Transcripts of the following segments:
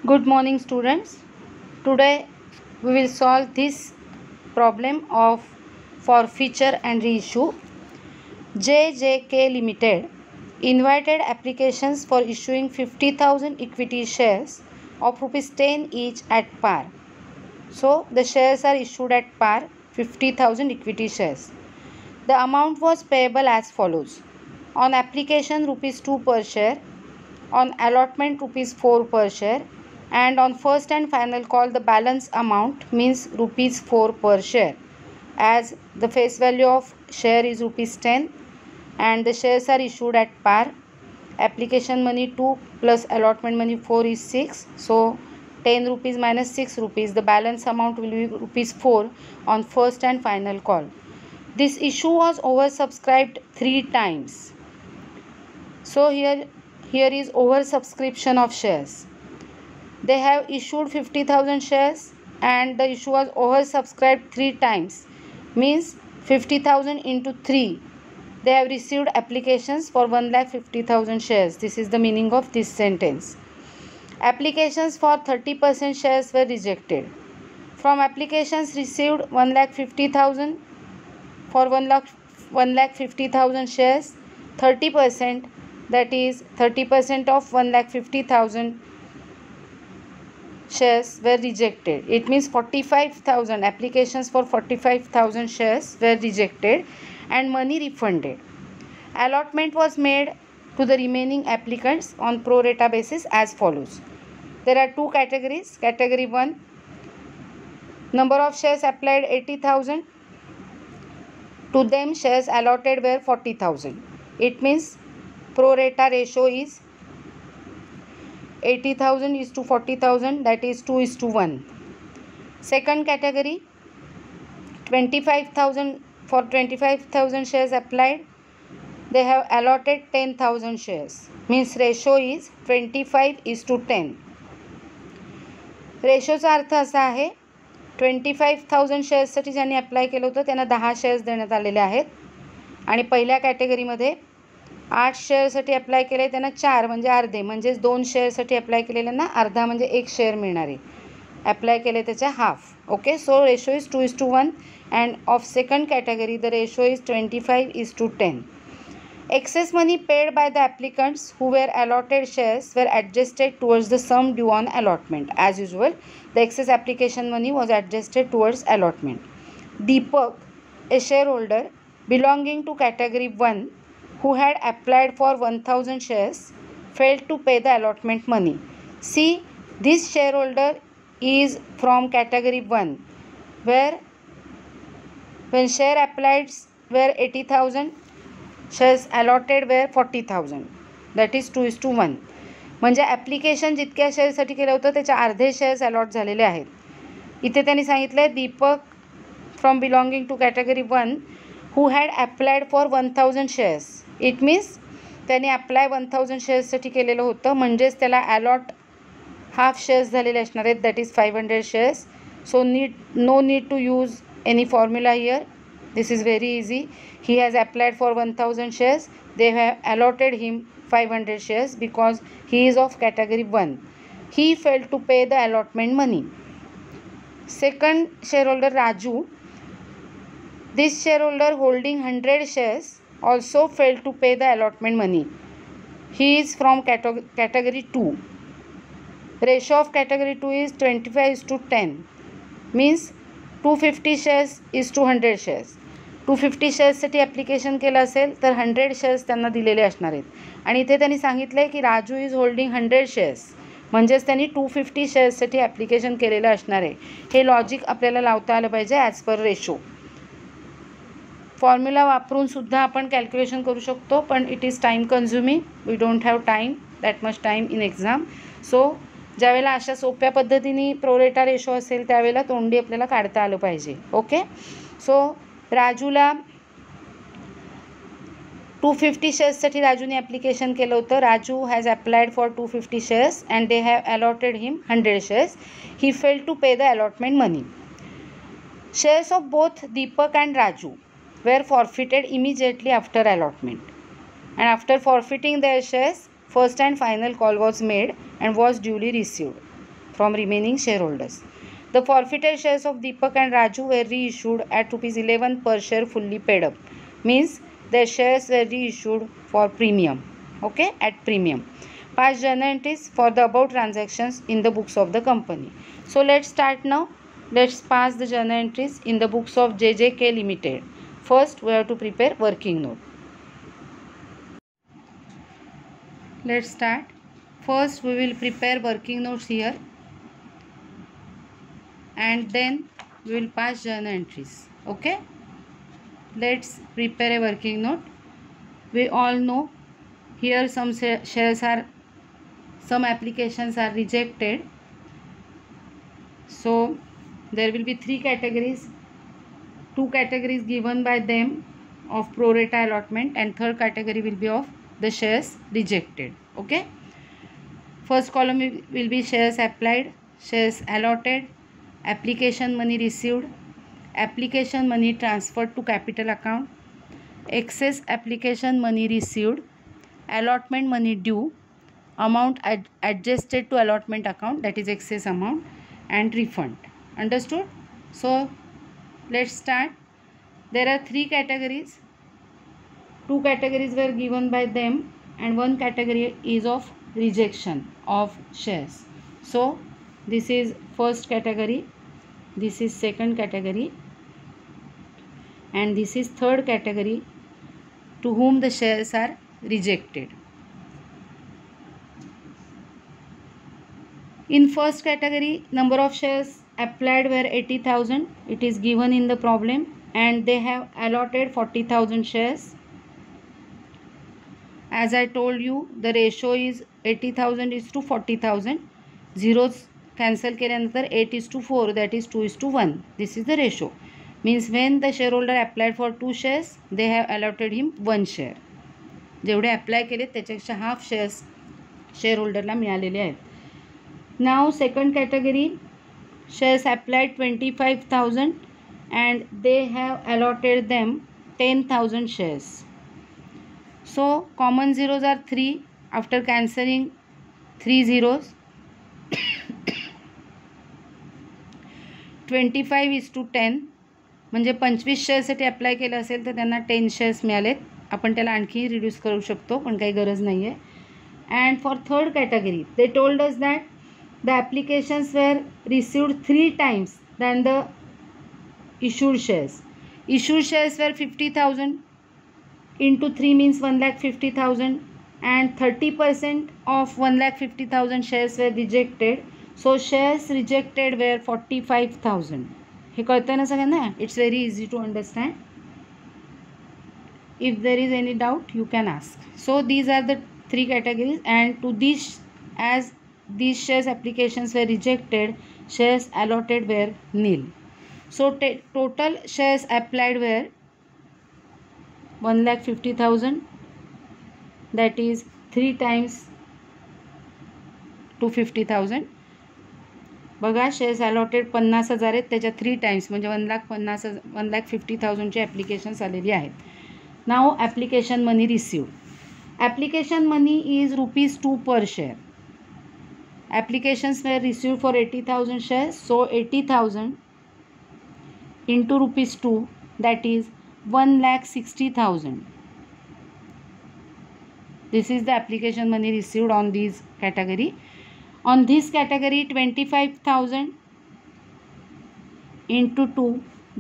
Good morning, students. Today we will solve this problem of forfeiture and reissue. JJK Limited invited applications for issuing 50,000 equity shares of rupees 10 each at par. So the shares are issued at par, 50,000 equity shares. The amount was payable as follows: on application rupees 2 per share, on allotment rupees 4 per share, and on first and final call the balance amount means rupees 4 per share, as the face value of share is rupees 10 and the shares are issued at par. Application money 2 plus allotment money 4 is 6, so 10 rupees minus 6 rupees, the balance amount will be rupees 4 on first and final call. This issue was oversubscribed 3 times. So here is oversubscription of shares. They have issued 50,000 shares and the issue was oversubscribed 3 times, means 50,000 into 3. They have received applications for 1,50,000 shares. This is the meaning of this sentence. Applications for 30% shares were rejected. From applications received 1,50,000 for 1,50,000 shares, 30%, that is 30% of 1,50,000 shares were rejected. It means 45,000 applications for 45,000 shares were rejected and money refunded. Allotment was made to the remaining applicants on pro rata basis as follows. There are 2 categories. Category 1, number of shares applied 80,000. To them shares allotted were 40,000. It means pro rata ratio is 80,000 is to 40,000, that is 2 is to 1. Second category, 25,000, for 25,000 shares applied, they have allotted 10,000 shares, means ratio is 25 is to 10. रेशोचा अर्थ असा आहे, 25,000 शेअर्ससाठी ज्यांनी apply केलं होतं त्यांना 10 shares देण्यात आलेले आहेत आणि पहिल्या कॅटेगरीमध्ये 8 शेअरसाठी अप्लाय केले त्यांना 4 म्हणजे अर्धे, म्हणजेच 2 शेअरसाठी अप्लाय केलेल्यांना अर्धा म्हणजे 1 शेअर मिळणार आहे. अप्लाय केले त्याच्या half. Okay, so ratio is 2 is to 1 and of second category the ratio is 25 is to 10. Excess money paid by the applicants who were allotted shares were adjusted towards the sum due on allotment. As usual, the excess application money was adjusted towards allotment. Deepak, a shareholder belonging to category 1 who had applied for 1,000 shares, failed to pay the allotment money. See, this shareholder is from category 1 where when share applied were 80,000, shares allotted were 40,000, that is 2 is to 1. म्हणजे application जितक्या शेअरसाठी केलं होतं त्याच्या अर्धे shares allot झालेले आहेत. इथे त्यांनी सांगितलं आहे Deepak from belonging to category 1 who had applied for 1,000 shares. It means त्यांनी अप्लाय 1,000 शेअर्ससाठी केलेलं होतं, म्हणजेच त्याला अलॉट हाफ शेअर्स झालेले असणार आहेत, that is 500 shares. So no need to use any formula here. This is very easy. He has applied for 1,000 shares. They have allotted him 500 shares because he is of category 1. He failed to pay the allotment money. Second shareholder Raju. This shareholder holding 100 shares also failed to pay the allotment money. He is from category 2. Ratio of category 2 is 25 is to 10. Means 250 shares is to 100 shares. 250 शेअर्ससाठी application केलं असेल तर 100 shares त्यांना दिलेले असणार आहेत आणि इथे त्यांनी सांगितलं आहे की राजू इज होल्डिंग 100 शेअर्स, म्हणजेच त्यांनी 250 शेअर्ससाठी ॲप्लिकेशन केलेलं असणार आहे. हे लॉजिक आपल्याला लावता आलं पाहिजे ॲज पर रेशो. फॉर्म्युला वापरूनसुद्धा आपण कॅल्क्युलेशन करू शकतो, पण it is time consuming. We don't have time that much time in exam. So ज्यावेळेला अशा सोप्या पद्धतीने प्रोरेटा रेशो असेल त्यावेळेला तोंडी आपल्याला काढता आलं पाहिजे. ओके, सो राजूला 250 शेअर्ससाठी राजूने ॲप्लिकेशन केलं होतं. Raju has applied for 250 shares and they have allotted him 100 shares. He fail to pay the allotment money. Shares of both Deepak and Raju were forfeited immediately after allotment, and after forfeiting their shares, first and final call was made and was duly received. from remaining shareholders. The forfeited shares of Deepak and Raju were reissued at rupees 11 per share fully paid up. Means their shares were reissued for premium. Okay, at premium. Pass journal entries for the above transactions in the books of the company. So let's start now. Let's pass the journal entries in the books of JJK Limited. First, we have to prepare working note. Let's start. First, we will prepare working notes here, and then we will pass journal entries. Okay. Let's prepare a working note. We all know here some applications are rejected. So there will be 3 categories. 2 categories given by them of pro rata allotment, and third category will be of the shares rejected. Okay. First column will be shares applied, shares allotted, application money received, application money transferred to capital account, excess application money received, allotment money due, amount adjusted to allotment account, that is excess amount, and refund. Understood? So let's start. There are 3 categories. 2 categories were given by them, and 1 category is of rejection of shares. So this is first category, this is second category, and this is third category to whom the shares are rejected. In first category, number of shares applied were 80,000. It is given in the problem, and they have allotted 40,000 shares. As I told you, the ratio is 80,000 is to 40,000. Zeros cancel केल्यानंतर 8:4, that is 2:1. This is the ratio. Means when the shareholder applied for 2 shares, they have allotted him 1 share. जेवढे apply केले त्याच्यापेक्षा half shares शेअरहोल्डरला मिळालेले आहेत. Now second category, shares applied 25,000 and they have allotted them 10,000 shares. So common zeros are 3 after cancelling 3 zeros. 25:10 म्हणजे 25 शेअरसाठी apply केलं असेल तर त्यांना 10 शेअर्स मिळालेत. आपण त्याला आणखी रिड्यूस करू शकतो, पण काही गरज नाही आहे. And for third category they told us that the applications were received 3 times than the issued shares. Issued shares were 50,000 into 3 means 1,50,000, and 30% of 1,50,000 shares were rejected. So shares rejected were 45,000. हे कळतं ना सगळ्यांना? It's very easy to understand. If there is any doubt, you can ask. So these are the 3 categories, and to these, as these shares applications were rejected, shares allotted were nil. So total shares applied were 1,50,000, that is 3 times 250,000. बघा shares allotted 50,000 आहेत, त्याच्या 3 times म्हणजे 1,50,000 ची applications आलेली आहेत. नाव application money received. Application money is ₹2 per share. Applications were received for 80,000 shares. So 80,000 into ₹2, that is 1,60,000. This is the application money received on this category. On this category 25,000 into 2,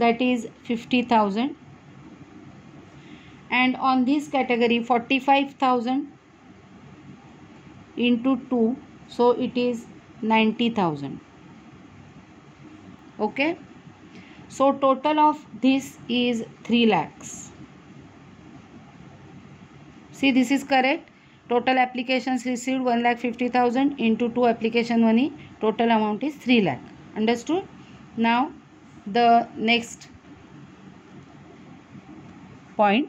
that is 50,000. And on this category 45,000 into 2, so it is 90,000. Okay. So total of this is 3 lakhs. See, this is correct. Total applications received 1,50,000 into 2 application money. Total amount is 3 lakh. Understood? Now the next point,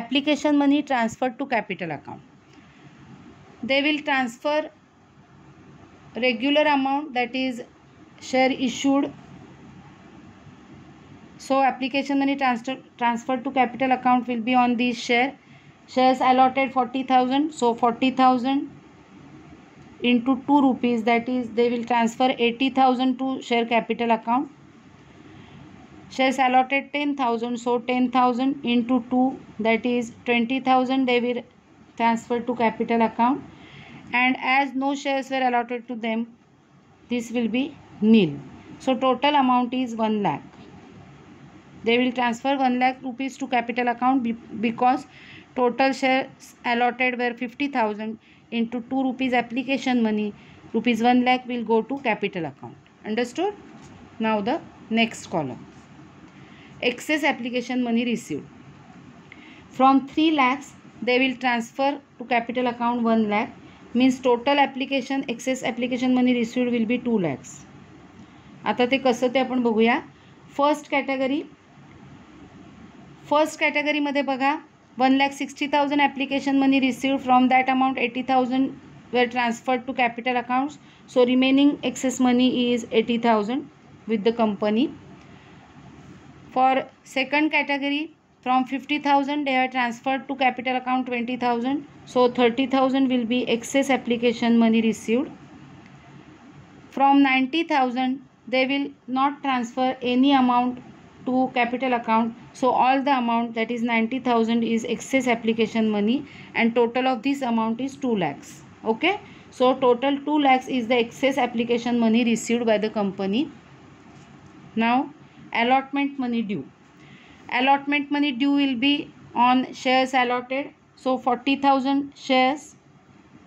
application money transferred to capital account. They will transfer regular amount, that is share issued. So application money transferred to capital account will be on this share. Shares allotted 40,000, so 40,000 into 2 rupees, that is they will transfer 80,000 to share capital account. Shares allotted 10,000, so 10,000 into 2, that is 20,000 they will transfer to capital account. And as no shares were allotted to them, this will be nil. So total amount is 1 lakh. They will transfer 1 lakh rupees to capital account because total shares allotted were 50,000 into 2 rupees application money. Rupees 1 lakh will go to capital account. Understood? Now the next column. Excess application money received. From 3 lakhs, they will transfer to capital account 1 lakh. Means total application, excess application money received will be 2 lakhs. आता ते कसं ते आपण बघूया. First कॅटेगरीमध्ये बघा 1,60,000 application money received. From that amount 80,000 were transferred to capital accounts. So remaining excess money is 80,000 with the company. For second category, from 50,000 they are transferred to capital account 20,000. So 30,000 will be excess application money received. From 90,000 they will not transfer any amount to capital account. So all the amount, that is 90,000, is excess application money, and total of this amount is 2 lakhs. Okay, so total 2 lakhs is the excess application money received by the company. Now allotment money due. Allotment money due will be on shares allotted. So 40,000 shares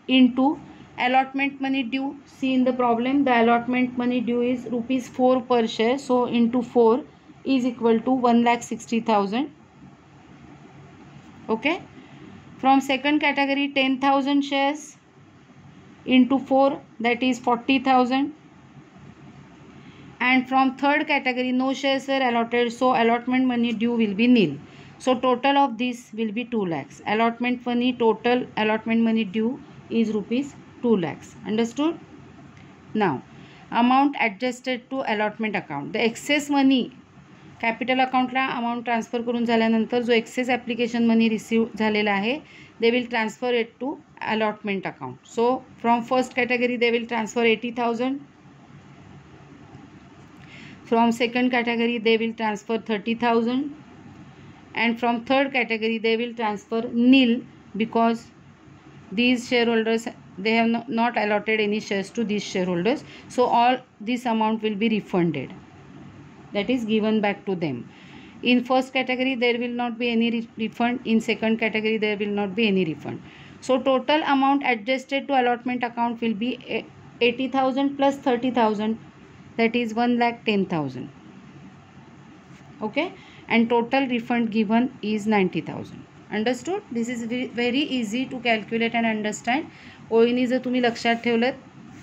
into allotment money due. See in the problem, the allotment money due is rupees 4 per share. So into 4 is equal to 1,60,000. Okay. From second category, 10,000 shares into 4, that is 40,000. And from third category, no shares were allotted, so allotment money due will be nil. So total of this will be 2 lakhs. Allotment money, total allotment money due is rupees 2 lakhs. Understood? Now amount adjusted to allotment account. The excess money capital अकाउंटला amount transfer करून झाल्यानंतर जो excess application money receive झालेला आहे, they will transfer it to allotment account. So from first category they will transfer 80,000. From second category they will transfer 30,000. and from third category they will transfer nil because these shareholders, they have not allotted any shares to these shareholders. So all this amount will be refunded, that is given back to them. In first category there will not be any refund. In second category there will not be any refund. So total amount adjusted to allotment account will be 80,000 plus 30,000, that is 1,10,000. Okay, and total refund given is 90,000. Understood? This is very easy to calculate and understand. ओळीने जर तुम्ही लक्षात ठेवलं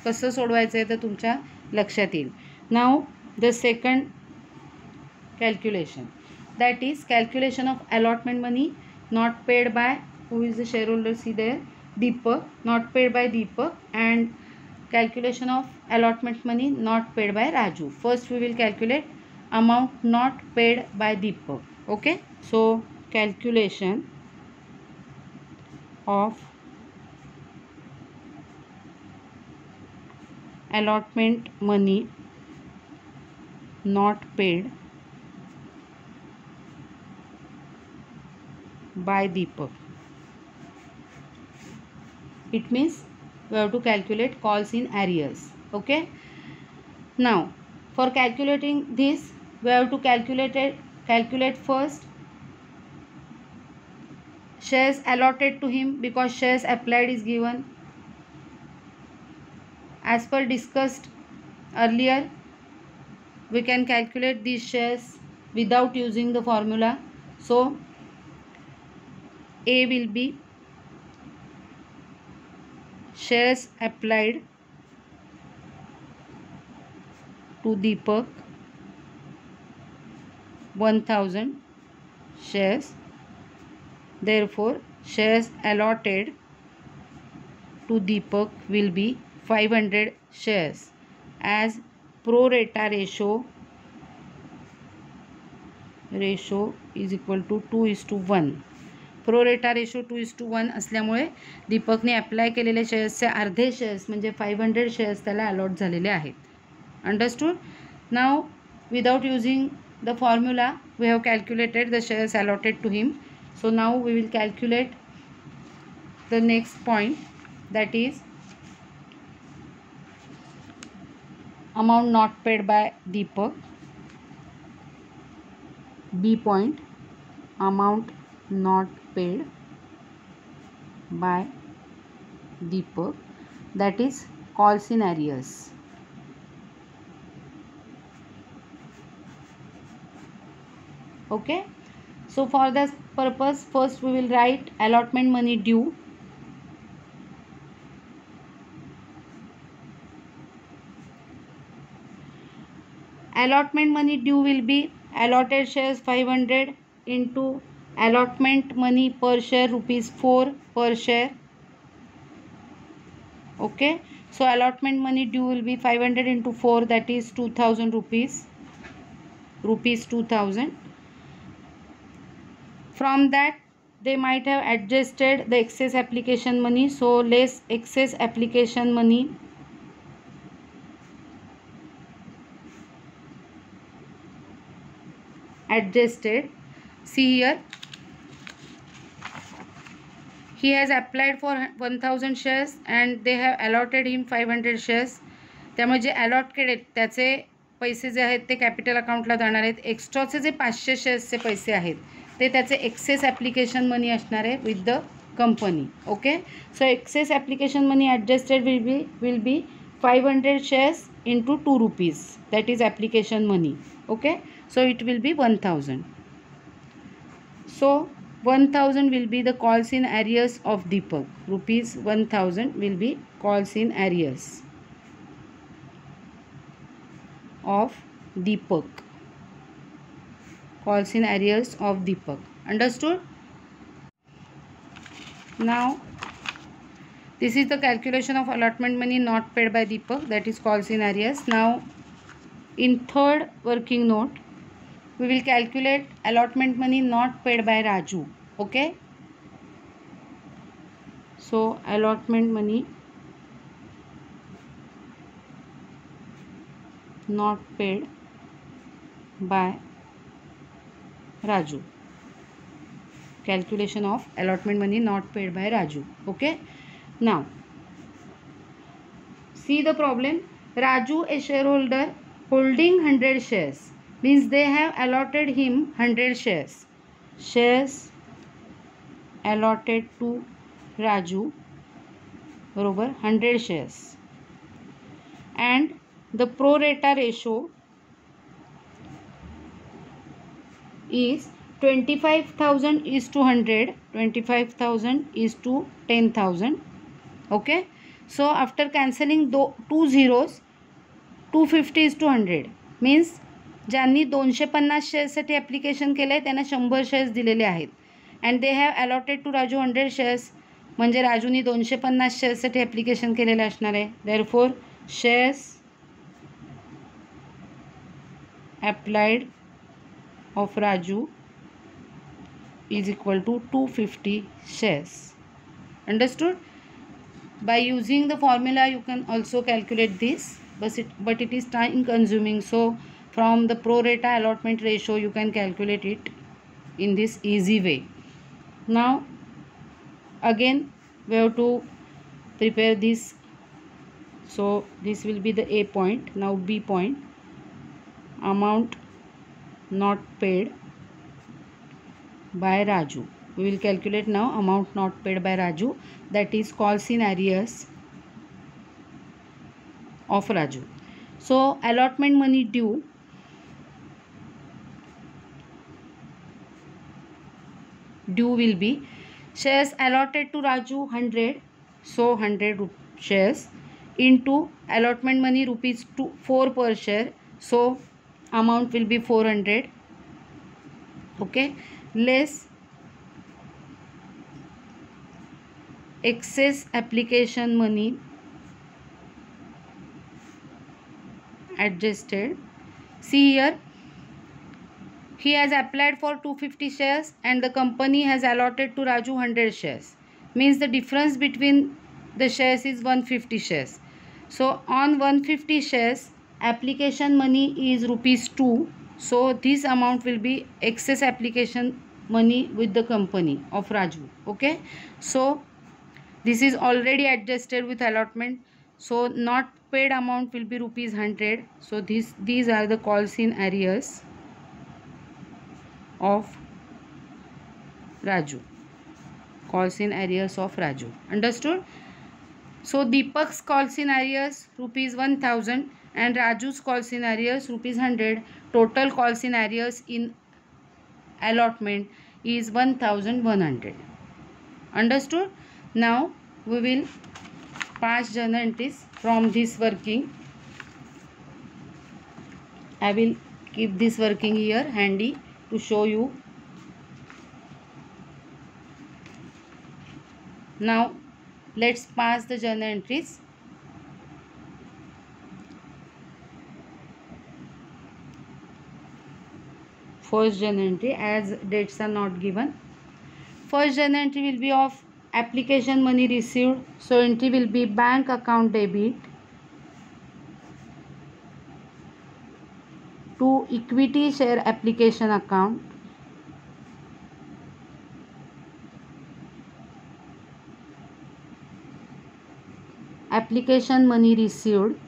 कसं सोडवायचं आहे तर तुमच्या लक्षात येईल. Now the second calculation, that is calculation of allotment money not paid by, who is the shareholder, see there, Deepak, not paid by Deepak, and calculation of allotment money not paid by Raju. First we will calculate amount not paid by Deepak. Okay, so calculation of allotment money not paid by Deepak. It means we have to calculate calls in arrears. Okay, now for calculating this we have to calculate first shares allotted to him, because shares applied is given. As per discussed earlier, we can calculate these shares without using the formula. So A will be shares applied to Deepak 1,000 shares. Therefore shares allotted to Deepak will be 500 shares, as pro rata ratio is equal to 2:1. Pro रेटा ratio 2:1 असल्यामुळे दीपकने apply केलेले शेअर्सचे अर्धे shares म्हणजे 500 shares त्याला allot झालेले आहेत. Understood. Now without using the formula we have calculated the shares allotted to him. So now we will calculate the next point, that is amount not paid by Deepak. B point, amount not paid by Deepak, that is calls in arrears. Okay, so for this purpose first we will write allotment money due. Allotment money due will be allotted shares 500 into allotment money per share ₹4 per share. Okay, so allotment money due will be 500 into 4, that is 2000 rupees, rupees 2000. From that they might have adjusted the excess application money, so less excess application money adjusted. See here, he has applied for 1000 shares and they have allotted him 500 shares. त्यामुळे जे allot केले त्याचे पैसे जे आहेत ते capital अकाउंटला जाणार आहेत. एक्स्ट्राचे जे 500 शेअर्सचे पैसे आहेत ते त्याचे एक्सेस ॲप्लिकेशन मनी असणार आहे with the company. Okay, so excess application money adjusted will be 500 shares into 2 rupees, that is application money. Okay, so it will be 1000. So 1000 will be the calls in arrears of Deepak. Rupees 1000 will be calls in arrears of Deepak. Calls in arrears of Deepak. Understood? Now this is the calculation of allotment money not paid by Deepak, that is calls in arrears. Now in third working note we will calculate allotment money not paid by Raju. Okay, so allotment money not paid by Raju. Calculation of allotment money not paid by Raju. Okay, now see the problem. Raju, a shareholder holding 100 shares, means they have allotted him 100 shares. Shares allotted to Raju बरोबर 100 shares, and the pro rata ratio is 25,000 is to 100, 25,000 is to 10,000. Okay, so after cancelling two zeros, 250 is to 100 means ज्यांनी 250 शेअर्ससाठी application केलं आहे त्यांना 100 shares दिलेले आहेत. And they have allotted to Raju 100 shares, म्हणजे राजूनी 250 शेअर्ससाठी ॲप्लिकेशन केलेलं असणार आहे. Therefore shares applied of Raju is equal to 250 shares. Understood? By using the formula you can also calculate this, but it is time consuming, so from the pro rata allotment ratio you can calculate it in this easy way. Now again we have to prepare this, so this will be the A point. Now B point, amount not paid by Raju. We will calculate now amount not paid by Raju, that is calls in arrears of Raju. So allotment money due will be shares allotted to Raju 100, so 100 shares into allotment money ₹4 per share, so amount will be 400. Okay, less excess application money adjusted. See here, he has applied for 250 shares and the company has allotted to Raju 100 shares. Means the difference between the shares is 150 shares. So on 150 shares, application money is rupees 2. So this amount will be excess application money with the company of Raju. Okay. So this is already adjusted with allotment. So not paid amount will be rupees 100. So these are the calls in arrears of Raju. Calls in arrears of Raju. Understood? So Deepak's calls in arrears rupees 1000 and Raju's calls in arrears rupees 100. Total calls in arrears in allotment is 1100. Understood? Now we will pass journal entries from this working. I will keep this working here handy to show you. Now let's pass the journal entries. First journal entry, as dates are not given. First journal entry will be of application money received. So entry will be bank account debit to equity share application account. Application money received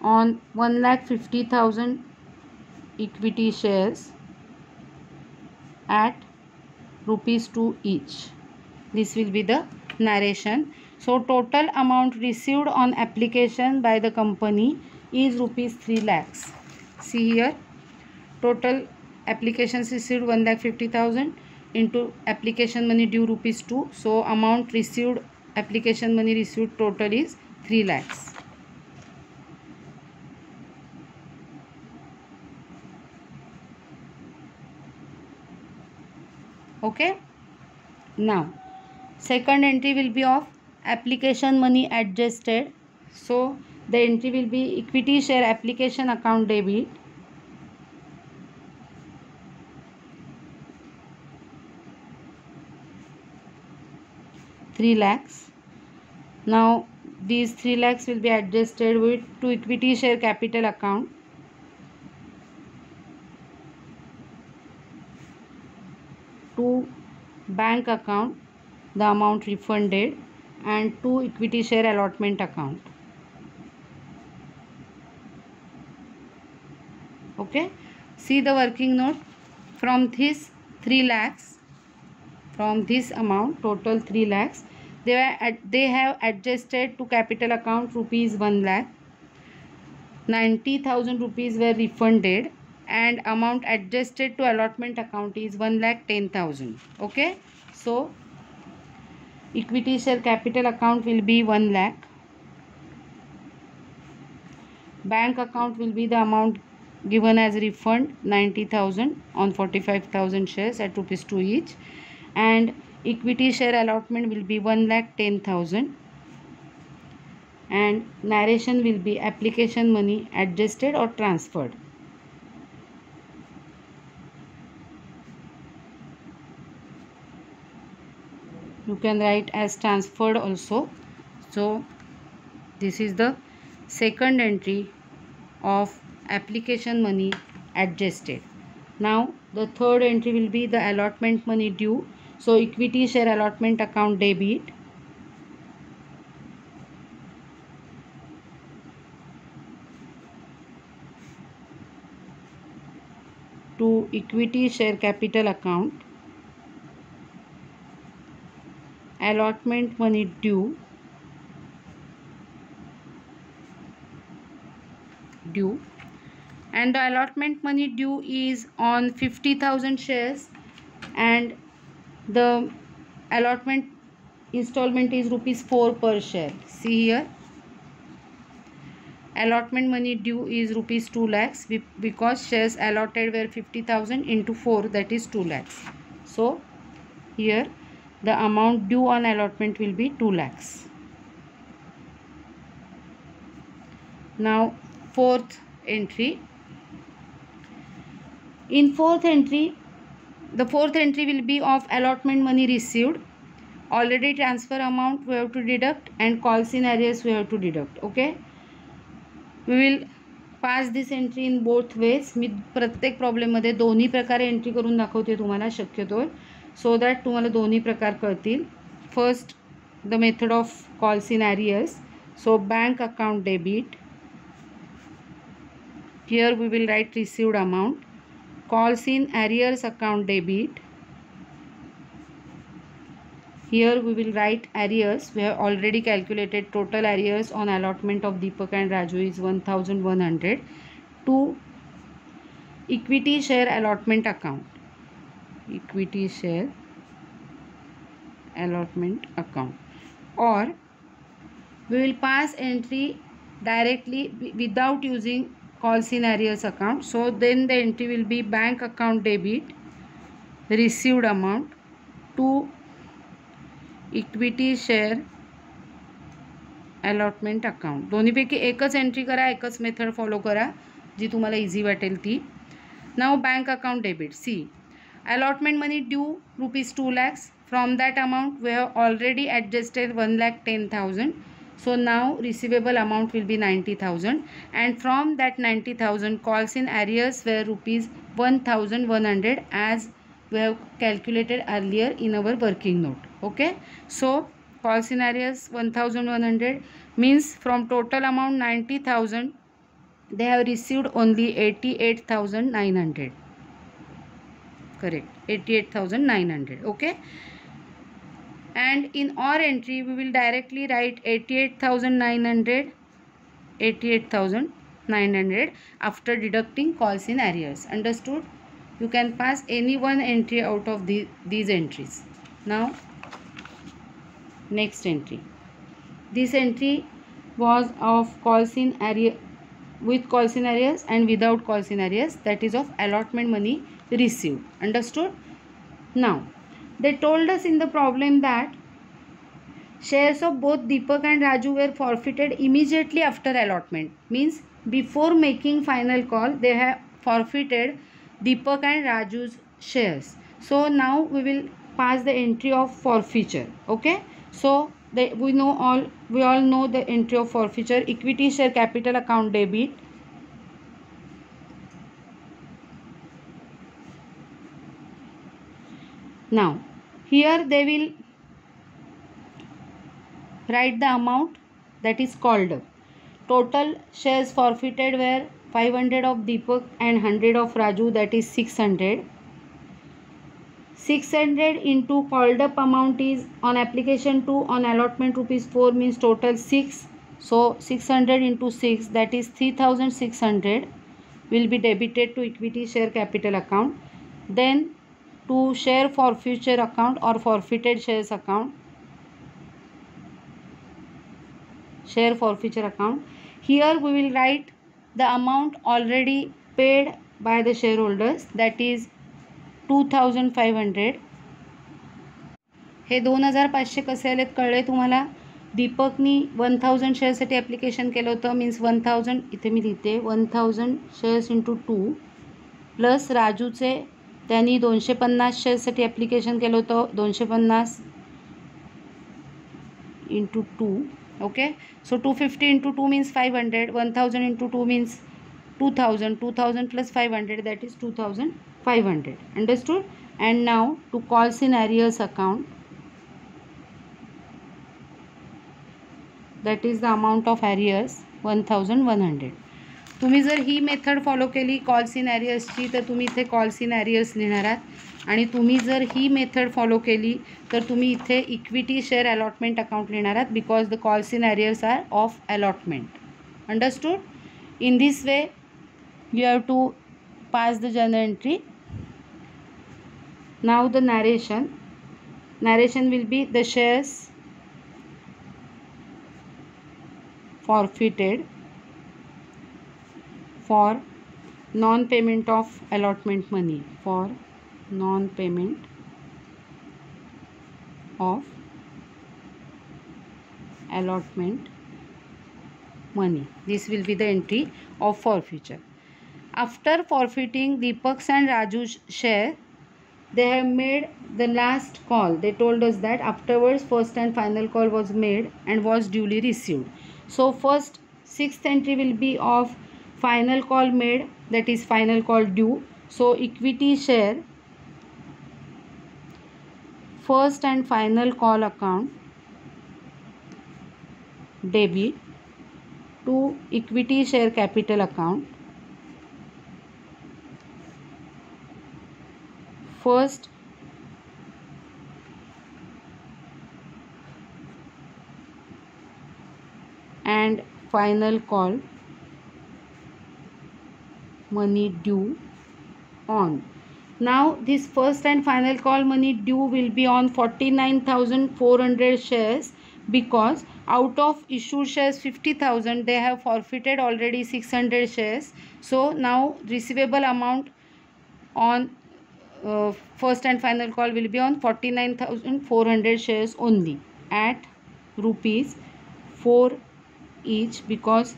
on 1,50,000 equity shares at rupees 2 each. This will be the narration. So total amount received on application by the company is rupees 3 lakhs. See here, total applications received 1,50,000 into application money due rupees 2. So amount received, application money received total is 3 lakhs. Okay. Now second entry will be of application money adjusted. So the entry will be equity share application account debit ₹3 lakhs. Now these 3 lakhs will be adjusted with to equity share capital account to bank account, the amount refunded, and to equity share allotment account. Okay, see the working note. From this 3 lakhs, from this amount total 3 lakhs, they have adjusted to capital account rupees 1 lakh. 90,000 rupees were refunded and amount adjusted to allotment account is 1,10,000. Okay, so equity share capital account will be 1 lakh. Bank account will be the amount given as refund 90,000 on 45,000 shares at rupees 2 each, and equity share allotment will be 1,10,000, and narration will be application money adjusted or transferred. You can write as transferred also. So this is the second entry of application money adjusted. Now the third entry will be the allotment money due. So equity share allotment account debit to equity share capital account, allotment money due and the allotment money due is on 50,000 shares, and the allotment installment is rupees 4 per share. See here, allotment money due is rupees 2 lakhs because shares allotted were 50,000 into 4, that is 2 lakhs. So here the amount due on allotment will be 2 lakhs. Now fourth entry. In fourth entry, the fourth entry will be of allotment money received, already transfer amount we have to deduct, and calls in arrears we have to deduct. Okay, we will pass this entry in both ways. मी प्रत्येक प्रॉब्लेममध्ये दोन्ही प्रकारे entry करून दाखवते तुम्हाला शक्यतो, so that तुम्हाला दोन्ही प्रकार कळतील. First, the method of calls in arrears. So bank account debit. Here we will write received amount. Calls in arrears account debit. Here we will write arrears. We have already calculated total arrears on allotment of Deepak and Raju is 1100. To equity share allotment account. Equity share allotment account. Or we will pass entry directly without using calls in arrears account. So then the entry will be bank account debit, received amount to equity share allotment account. दोन्हीपैकी एकच entry करा, एकच method follow करा जी तुम्हाला easy वाटेल ती. नाव bank account debit. See, allotment money due ₹2 lakhs. From that amount we have already adjusted 1,10,000. So now receivable amount will be 90,000, and from that 90,000 calls in arrears were ₹1,100 as we have calculated earlier in our working note. Okay, so calls in arrears 1,100 means from total amount 90,000 they have received only 88,900. Correct, 88,900. Okay, and in our entry we will directly write 88,900 after deducting calls in arrears. Understood? You can pass any one entry out of these entries. Now next entry. This entry was of calls in arrears, with calls in arrears and without calls in arrears, that is of allotment money received. Understood? Now they told us in the problem that shares of both Deepak and Raju were forfeited immediately after allotment. Means before making final call they have forfeited Deepak and Raju's shares. So now we will pass the entry of forfeiture. Okay, so we all know the entry of forfeiture. Equity share capital account debit. Now here they will write the amount that is called up. Total shares forfeited were 500 of Deepak and 100 of Raju, that is 600. 600 into called up amount is on application 2 on allotment ₹4 means total 6. So 600 into 6, that is 3,600 will be debited to equity share capital account. Then to share forfeiture account or forfeited shares account. Share forfeiture account. Here we will write the amount already paid by the shareholders, that is 2,500. हे 2,500 कसे आलेत कळले तुम्हाला. दीपकनी 1,000 शेअरसाठी application केलं होतं, means 1,000 इथे मी लिहिते 1,000 shares into 2 plus राजूचे त्यांनी 250 शेअर्ससाठी ॲप्लिकेशन केलं होतं, 250 into 2. Okay, so 250 into 2 means 500, 1000 into 2 means 2000, 2000 plus 500, that is 2500. Understood? And now to calls in arrears account, that is the amount of arrears 1100. तुम्ही जर ही मेथड फॉलो केली कॉल्स इन ॲरियर्सची तर तुम्ही इथे कॉल्स इन ॲरियर्स लिहिणार आहात, आणि तुम्ही जर ही मेथड फॉलो केली तर तुम्ही इथे इक्विटी शेअर अलॉटमेंट अकाउंट लिहिणार आहात, because the calls in arrears are of allotment. Understood? In this way you have to pass the journal entry. Now the narration will be the shares forfeited for non-payment of allotment money, for non-payment of allotment money. This will be the entry of forfeiture. After forfeiting Deepak's and Raju's share, they have made the last call. They told us that afterwards first and final call was made and was duly received. So first sixth entry will be of final call made, that is final call due. So equity share first and final call account debit to equity share capital account. First and final call money due on. Now this first and final call money due will be on 49,400 shares, because out of issued shares 50,000 they have forfeited already 600 shares. So now receivable amount on first and final call will be on 49,400 shares only at rupees 4 each, because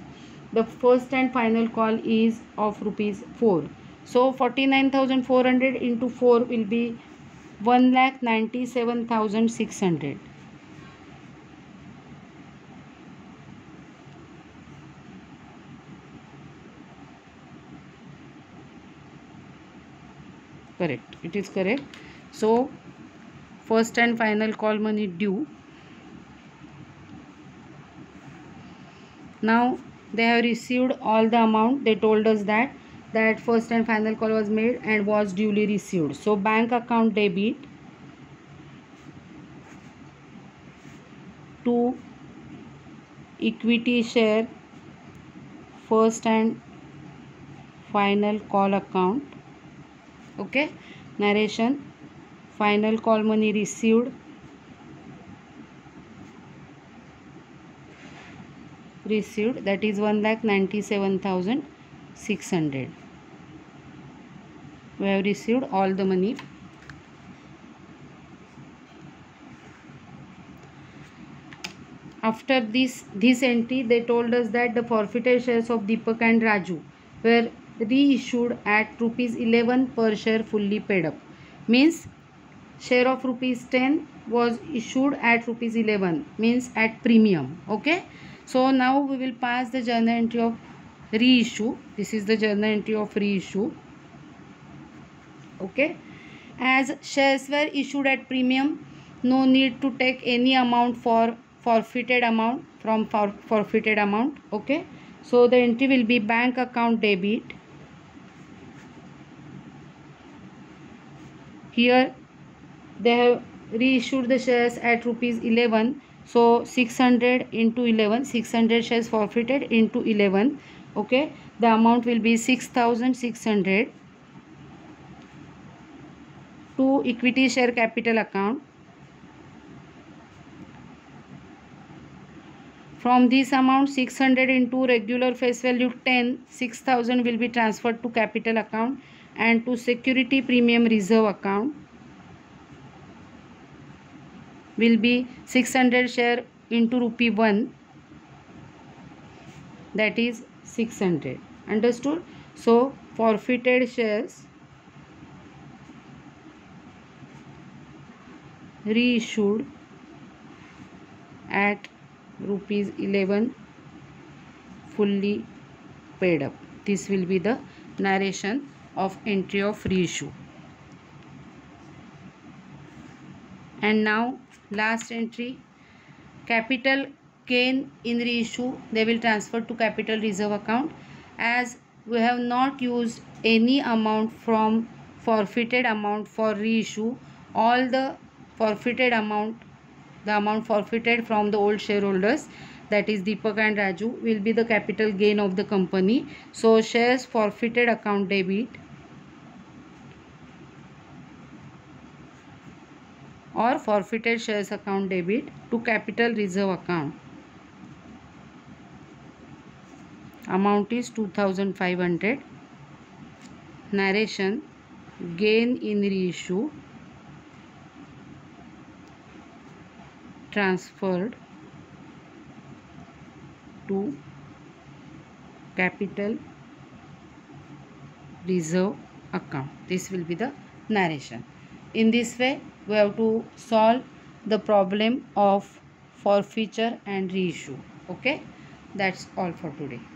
the first and final call is of rupees 4. So 49,400 into 4 will be 1,97,600. Correct, it is correct. So first and final call money due. Now they have received all the amount. They told us that first and final call was made and was duly received. So bank account debit to equity share first and final call account. Okay, narration. Final call money received, that is 1,97,600. We have received all the money. After this entry, they told us that the forfeited shares of Deepak and Raju were reissued at rupees 11 per share fully paid up. Means share of rupees 10 was issued at rupees 11, means at premium. Okay. So now we will pass the journal entry of reissue. This is the journal entry of reissue. Okay. As shares were issued at premium, no need to take any amount for forfeited amount from forfeited amount. Okay. So the entry will be bank account debit. Here they have reissued the shares at rupees 11. So 600 into 11, 600 shares forfeited into 11. Okay. The amount will be 6,600 to equity share capital account. From this amount 600 into regular face value 10, 6,000 will be transferred to capital account, and to security premium reserve account will be 600 share into rupee 1, that is 600. Understood? So forfeited shares reissued at rupees 11 fully paid up. This will be the narration of entry of reissue. And now last entry, capital gain in reissue, they will transfer to capital reserve account. As we have not used any amount from forfeited amount for reissue, all the forfeited amount, the amount forfeited from the old shareholders, that is Deepak and Raju, will be the capital gain of the company. So shares forfeited account debit or forfeited shares account debit to capital reserve account. Amount is 2,500. Narration, gain in reissue transferred to capital reserve account. This will be the narration. In this way we have to solve the problem of forfeiture and reissue. Okay, that's all for today.